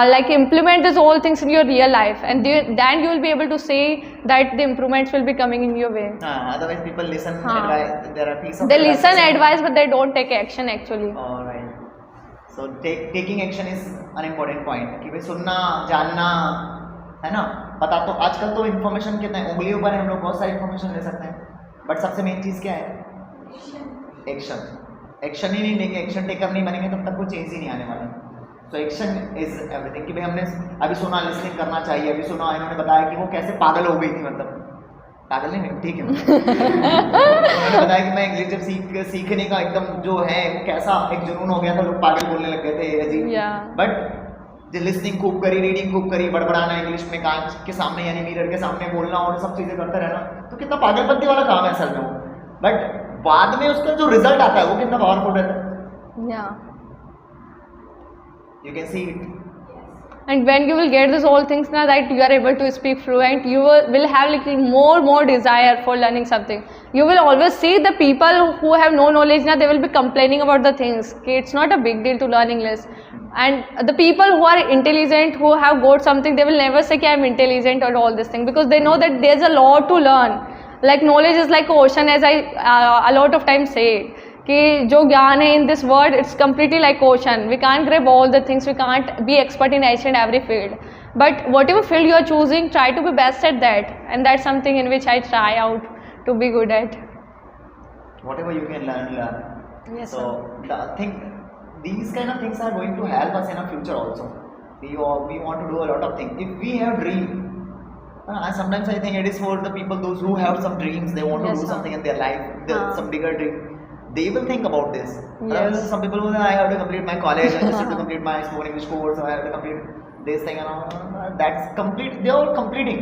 like implement these all things in your real life, and then you will be able to say that the improvements will be coming in your way. Otherwise people listen advice, there are piece of They listen advice but they don't take action actually. Alright. So taking action is an important point कि भाई सुनना जानना है ना, पता तो आजकल तो इन्फॉर्मेशन कितना है, उंगलियों पर हम लोग बहुत सारी इन्फॉर्मेशन ले सकते हैं, बट सबसे मेन चीज़ क्या है? एक्शन ही नहीं लेंगे, एक्शन टेकर नहीं बनेंगे तब तक कोई चेंज ही नहीं आने वाला। सो एक्शन इज एवरीथिंग कि भाई हमने अभी सुना लिसनिंग करना चाहिए, अभी सुना इन्होंने बताया कि वो कैसे पागल हो गई थी, मतलब पागल नहीं ठीक है उन्होंने बताया कि मैं इंग्लिश जब सीखने का एकदम जो है वो कैसा एक जुनून हो गया था, लोग पागल बोलने लग गए थे अजीब। बट जो लिसनिंग खूब करी, रीडिंग खूब करी, बड़बड़ाना इंग्लिश में कांच के सामने यानी मिरर के सामने बोलना और सब चीज़ें करते रहना, तो कितना पागलपंती वाला काम है असल में वो, बट बाद में उसका जो रिजल्ट आता है वो कितना पावरफुल रहता है। You can see it. And when you will get these all things now that you are able to speak fluent, you will have little more desire for learning something. You will always see the people who have no knowledge now, they will be complaining about the things. Okay, it's not a big deal to learn English. And the people who are intelligent, who have got something, they will never say I am intelligent or all this thing, because they know that there's a lot to learn. Like knowledge is like ocean, as I a lot of times say. कि जो ज्ञान है in this world, it's completely like ocean. We can't grab all the things, we can't be expert in each and every field. But whatever field you are choosing, try to be best at that. And that's something in which I try out to be good at. Whatever you can learn. Yes, so I think these kind of things are going to help us in our future also. We want to do a lot of things. If we have dream, sometimes I think it is for the people, those who have some dreams, they want to do something in their life, some bigger dream. They will think about this. Some people will say, I have to complete my college, I have to complete my spoken English course, I have to complete this thing and all. That's complete, they are completing.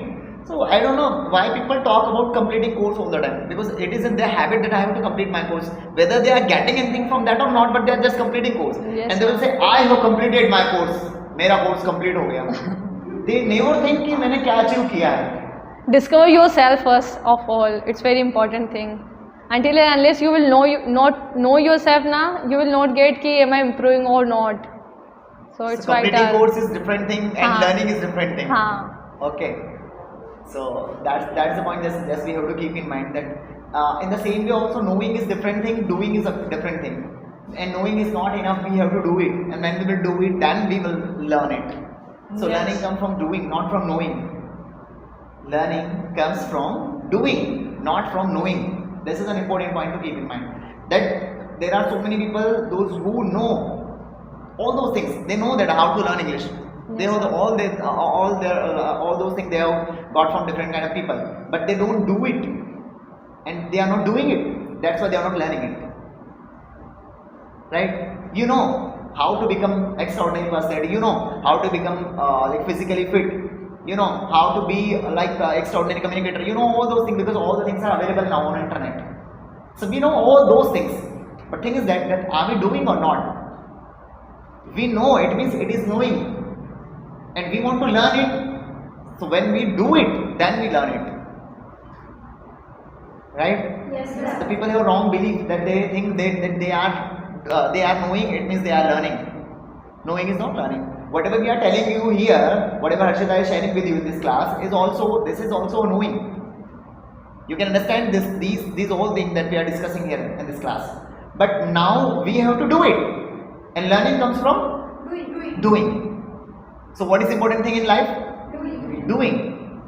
So I don't know why people talk about completing course all the time, because it is in their habit that I have to complete my course, whether they are getting anything from that or not, but they are just completing course. And they will say, I have completed my course, मेरा course complete हो गया. They never think कि मैंने क्या achieve किया है. Discover yourself first of all. It's very important thing. Until and unless you will not know yourself now, you will not get ki am I improving or not. So it's completing course is different thing and learning is different thing. Okay. So that's the point that we have to keep in mind, that in the same way also knowing is different thing, doing is a different thing. And knowing is not enough, we have to do it. And when we will do it, then we will learn it. So learning comes from doing, not from knowing. Learning comes from doing, not from knowing. This is an important point to keep in mind, that there are so many people, those who know all those things, they know that how to learn English. They know all those things they have got from different kind of people, but they don't do it, and they are not doing it. That's why they are not learning it. Right? You know how to become extraordinary personality. You know how to become like physically fit. You know how to be like extraordinary communicator. You know all those things, because all the things are available now on internet. So we know all those things. But thing is that are we doing or not? We know, it means it is knowing, and we want to learn it. So when we do it, then we learn it. Right? Yes, sir. The people have wrong belief that they think that they are knowing. It means they are learning. Knowing is not learning. Whatever we are telling you here, whatever Harshita is sharing with you in this class, is also knowing. You can understand these all things that we are discussing here in this class. But now we have to do it, and learning comes from doing. So what is the important thing in life? Doing.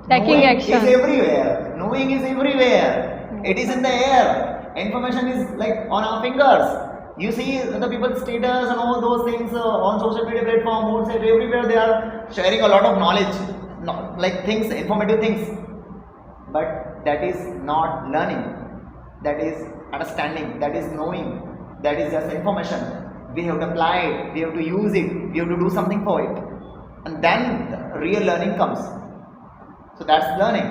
Taking Knowing action is everywhere. Knowing is everywhere. It is in the air. Information is like on our fingers. You see the people's status and all those things on social media platform, WhatsApp, everywhere they are sharing a lot of knowledge, like things, informative things. But that is not learning. That is understanding. That is knowing. That is just information. We have to apply it. We have to use it. We have to do something for it. And then the real learning comes. So that's learning.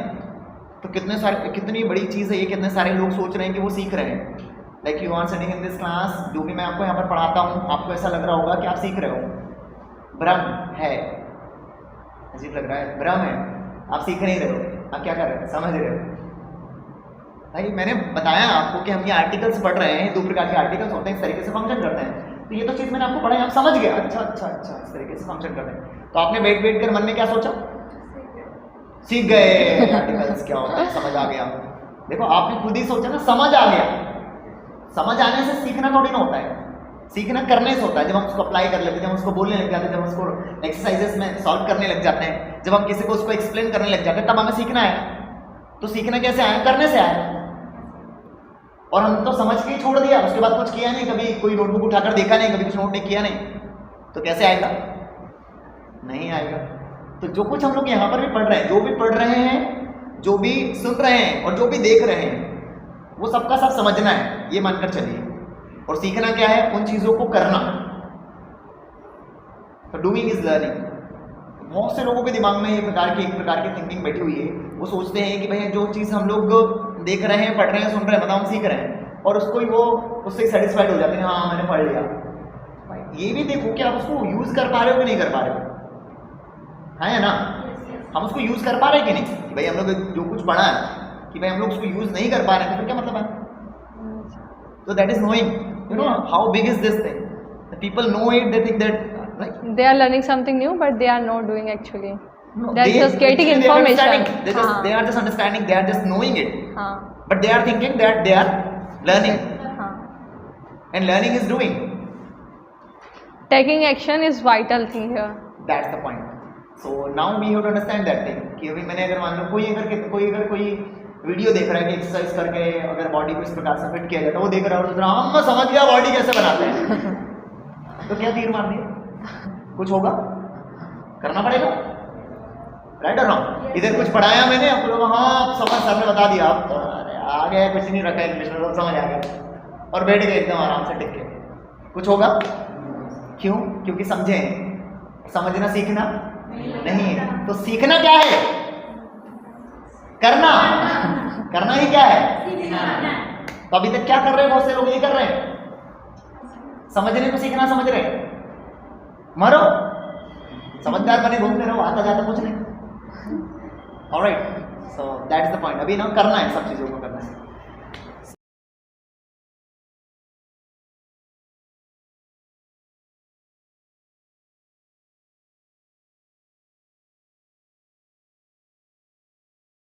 तो कितनी बड़ी चीज़ है ये, कितने सारे लोग सोच रहे हैं कि वो सीख रहे हैं. Like you are sitting in this class, जो भी मैं आपको यहाँ पर पढ़ाता हूँ, आपको ऐसा लग रहा होगा कि आप सीख रहे हो. भ्रम है, अजीब लग रहा है, भ्रम है, आप सीख नहीं रहे हो, आप क्या कर रहे हो, समझ रहे हो. भाई मैंने बताया आपको कि हम ये आर्टिकल्स पढ़ रहे हैं, दो प्रकार के आर्टिकल्स होते हैं, इस तरीके से फंक्शन करते हैं. तो ये तो चीज़ मैंने आपको पढ़ाई, आप समझ गए, अच्छा अच्छा अच्छा इस तरीके से फंक्शन कर रहे हैं। तो आपने बैठ कर मन में क्या सोचा, सीख गए आर्टिकल्स क्या होता है, समझ आ गया। देखो आपने खुद ही सोचा ना, समझ आ गया। समझ आने से सीखना थोड़ी ना होता है, सीखना करने से होता है। जब हम उसको अप्लाई कर लेते हैं, जब हम उसको बोलने लग जाते हैं, जब हम उसको एक्सरसाइजेस में सॉल्व करने लग जाते हैं, जब हम किसी को उसको एक्सप्लेन करने लग जाते हैं, तब हमें सीखना है। तो सीखना कैसे आया, करने से आया। और हम तो समझ के ही छोड़ दिया, उसके बाद कुछ किया नहीं, कभी कोई नोटबुक उठाकर देखा नहीं, कभी कुछ नोट नहीं किया नहीं, तो कैसे आएगा, नहीं आएगा। तो जो कुछ हम लोग यहाँ पर भी पढ़ रहे हैं, जो भी पढ़ रहे हैं, जो भी सुन रहे हैं और जो भी देख रहे हैं, वो सबका सब समझना है, ये मानकर चलिए। और सीखना क्या है, उन चीजों को करना। तो डूइंग इज लर्निंग। बहुत से लोगों के दिमाग में एक प्रकार की थिंकिंग बैठी हुई है। वो सोचते हैं कि भाई जो चीज़ हम लोग देख रहे हैं, पढ़ रहे हैं, सुन रहे हैं, मतलब हम सीख रहे हैं, और उसको ही वो उससे सेटिस्फाइड हो जाते हैं, हाँ मैंने पढ़ लिया। भाई ये भी देखो कि आप उसको यूज कर पा रहे हो कि नहीं कर पा रहे हो, है ना। हम उसको यूज कर पा रहे हैं कि नहीं, कि भाई हम लोग जो कुछ पढ़ा है कि भाई हम लोग उसको यूज नहीं कर पा रहे हैं, तो फिर क्या मतलब है। तो that is knowing, you know how big is this thing. The people know it, they think that they are learning something new, but they are not doing actually. no, They're just getting information. They are just understanding, they are just knowing it, हाँ. but they are thinking that they are learning, हाँ. and learning is doing. Taking action is vital thing here. That's the point. So now we have to understand that thing कि अभी मैंने अगर मान लो कोई video देख रहा है कि एक्सरसाइज करके अगर बॉडी को इस प्रकार से फिट किया जाता है, वो देख रहा है और सोच रहा है मैं समझ गया बॉडी कैसे बनाते हैं तो क्या तीर मार दिया, कुछ होगा, करना पड़ेगा, राइट और रॉन्ग। इधर कुछ पढ़ाया मैंने, आप लोग हाँ समझ, सर ने बता दिया, आप आ गए, कुछ नहीं रखा इंग्लिश में, सब समझ आ गया और बैठ गए एकदम आराम से टिक के, कुछ होगा क्यों, क्योंकि समझे। समझना सीखना नहीं है। तो सीखना क्या है, करना, करना ही क्या है। तो अभी तक क्या कर रहे हैं, बहुत से लोग ये कर रहे हैं, समझने को सीखना समझ रहे हैं, मरो समझदार बने घूमते रहो, आता जाता कुछ नहीं। Alright, so that is the point. अभी ना करना है, सब चीजों को करना है।